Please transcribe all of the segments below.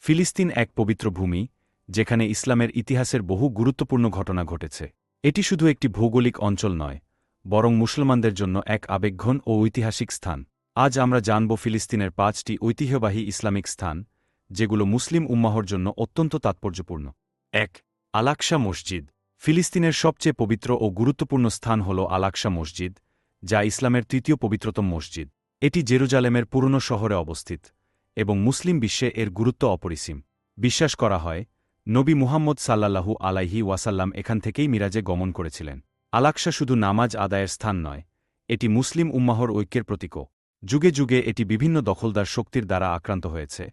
ফিলিস্তিন এক পবিত্র ভূমি, যেখানে ইসলামের ইতিহাসের বহু গুরুত্বপূর্ণ ঘটনা ঘটেছে। এটি শুধু একটি ভৌগোলিক অঞ্চল নয়, বরং মুসলমানদের জন্য এক আবেগঘন ও ঐতিহাসিক স্থান। আজ আমরা জানব ফিলিস্তিনের ৫টি ঐতিহ্যবাহী ইসলামিক স্থান, যেগুলো মুসলিম উম্মাহর জন্য অত্যন্ত তাৎপর্যপূর্ণ। ১. আল-আকসা মসজিদ। ফিলিস্তিনের সবচেয়ে পবিত্র ও গুরুত্বপূর্ণ স্থান হল আল-আকসা মসজিদ, যা ইসলামের তৃতীয় পবিত্রতম মসজিদ। এটি জেরুজালেমের পুরনো শহরে অবস্থিত, এবং মুসলিম বিশ্বে এর গুরুত্ব অপরিসীম। বিশ্বাস করা হয়, নবী মুহাম্মদ সাল্লাল্লাহু আলাইহি ওয়াসাল্লাম এখান থেকেই মিরাজে গমন করেছিলেন। আল-আকসা শুধু নামাজ আদায়ের স্থান নয়, এটি মুসলিম উম্মাহর ঐক্যের প্রতীকও। যুগে যুগে এটি বিভিন্ন দখলদার শক্তির দ্বারা আক্রান্ত হয়েছে,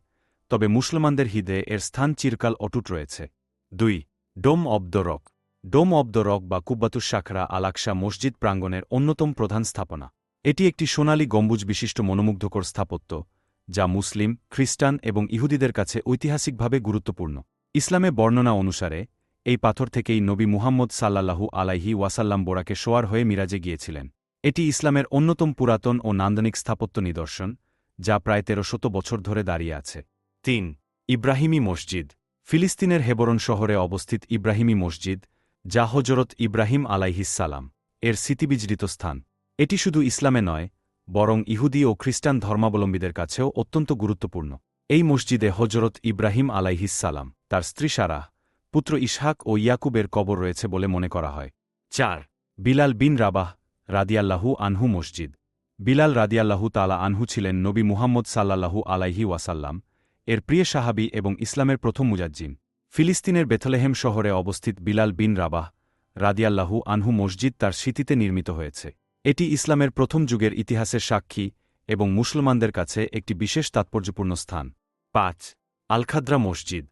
তবে মুসলমানদের হৃদয়ে এর স্থান চিরকাল অটুট রয়েছে। ২. Dome of the rock. Dome of the rock বা কুব্বাতুস সাখরা আল-আকসা মসজিদ প্রাঙ্গণের অন্যতম প্রধান স্থাপনা। এটি একটি সোনালী গম্বুজ বিশিষ্ট মনোমুগ্ধকর স্থাপত্য, যা মুসলিম, খ্রিস্টান এবং ইহুদিদের কাছে ঐতিহাসিকভাবে গুরুত্বপূর্ণ। ইসলামে বর্ণনা অনুসারে, এই পাথর থেকেই নবী মুহাম্মদ সাল্লাল্লাহু আলাইহি ওয়াসাল্লাম বোরাকে সোয়ার হয়ে মিরাজে গিয়েছিলেন। এটি ইসলামের অন্যতম পুরাতন ও নান্দনিক স্থাপত্য নিদর্শন, যা প্রায় ১৩০০ বছর ধরে দাঁড়িয়ে আছে। ৩. ইব্রাহিমী মসজিদ। ফিলিস্তিনের হেবরন শহরে অবস্থিত ইব্রাহিমী মসজিদ, যা হজরত ইব্রাহিম আলাইহিসসালাম এর স্মৃতিবিজড়িত স্থান। এটি শুধু ইসলামে নয়, বরং ইহুদি ও খ্রিস্টান ধর্মাবলম্বীদের কাছেও অত্যন্ত গুরুত্বপূর্ণ। এই মসজিদে হজরত ইব্রাহিম আলাইহিসসালাম, তার স্ত্রী সারাহ, পুত্র ইসহাক ও ইয়াকুবের কবর রয়েছে বলে মনে করা হয়। ৪. বিলাল বিন রাবাহ রাদিয়াল্লাহু আনহু মসজিদ। বিলাল রাদিয়াল্লাহু তাআলা আনহু ছিলেন নবী মুহাম্মদ সাল্লাল্লাহু আলাইহি ওয়াসাল্লাম এর প্রিয় সাহাবী এবং ইসলামের প্রথম মুজাজ্জিম। ফিলিস্তিনের বেথলেহেম শহরে অবস্থিত বিলাল বিন রাবাহ রাদিয়াল্লাহু আনহু মসজিদ তার স্মৃতিতে নির্মিত হয়েছে। এটি ইসলামের প্রথম যুগের ইতিহাসের সাক্ষী এবং মুসলমানদের কাছে একটি বিশেষ তাৎপর্যপূর্ণ স্থান। ৫. আল-খাদ্রা মসজিদ।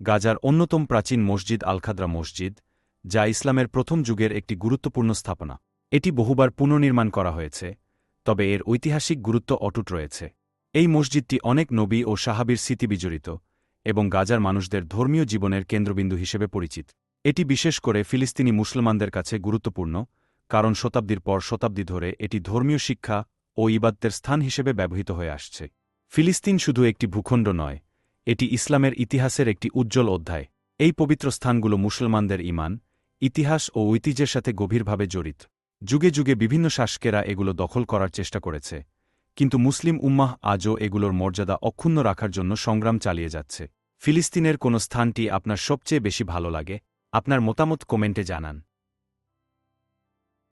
গাজার অন্যতম প্রাচীন মসজিদ আল-খাদ্রা মসজিদ, যা ইসলামের প্রথম যুগের একটি গুরুত্বপূর্ণ স্থাপনা। এটি বহুবার পুনর্নির্মাণ করা হয়েছে, তবে এর ঐতিহাসিক গুরুত্ব অটুট রয়েছে। এই মসজিদটি অনেক নবী ও সাহাবীর স্মৃতি বিজড়িত এবং গাজার মানুষদের ধর্মীয় জীবনের কেন্দ্রবিন্দু হিসেবে পরিচিত। এটি বিশেষ করে ফিলিস্তিনি মুসলমানদের কাছে গুরুত্বপূর্ণ, কারণ শতাব্দীর পর শতাব্দী ধরে এটি ধর্মীয় শিক্ষা ও ইবাদতের স্থান হিসেবে ব্যবহৃত হয়ে আসছে। ফিলিস্তিন শুধু একটি ভূখণ্ড নয়, এটি ইসলামের ইতিহাসের একটি উজ্জ্বল অধ্যায়। এই পবিত্র স্থানগুলো মুসলমানদের ঈমান, ইতিহাস ও ঐতিহ্যের সাথে গভীরভাবে জড়িত। যুগে যুগে বিভিন্ন শাসকেরা এগুলো দখল করার চেষ্টা করেছে, কিন্তু মুসলিম উম্মাহ আজও এগুলোর মর্যাদা অক্ষুণ্ণ রাখার জন্য সংগ্রাম চালিয়ে যাচ্ছে। ফিলিস্তিনের কোন স্থানটি আপনার সবচেয়ে বেশি ভালো লাগে? আপনার মতামত কমেন্টে জানান।